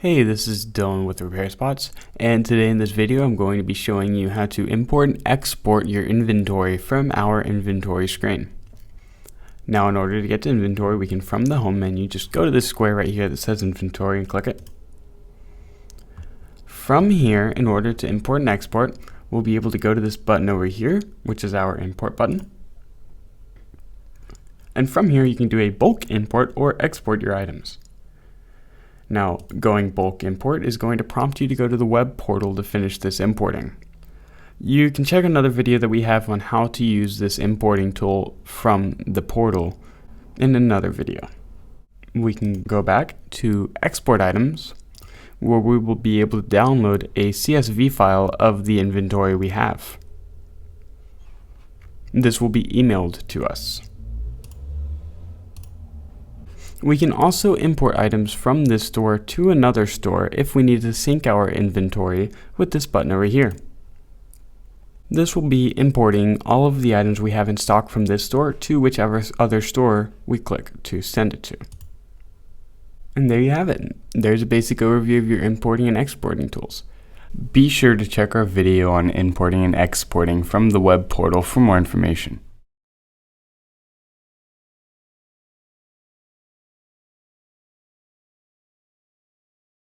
Hey, this is Dylan with RepairSpots, and today in this video I'm going to be showing you how to import and export your inventory from our inventory screen. Now in order to get to inventory, we can from the home menu just go to this square right here that says inventory and click it. From here, in order to import and export, we'll be able to go to this button over here, which is our import button. And from here you can do a bulk import or export your items. Now, going bulk import is going to prompt you to go to the web portal to finish this importing. You can check another video that we have on how to use this importing tool from the portal in another video. We can go back to export items, where we will be able to download a CSV file of the inventory we have. This will be emailed to us. We can also import items from this store to another store if we need to sync our inventory with this button over here. This will be importing all of the items we have in stock from this store to whichever other store we click to send it to. And there you have it. There's a basic overview of your importing and exporting tools. Be sure to check our video on importing and exporting from the web portal for more information.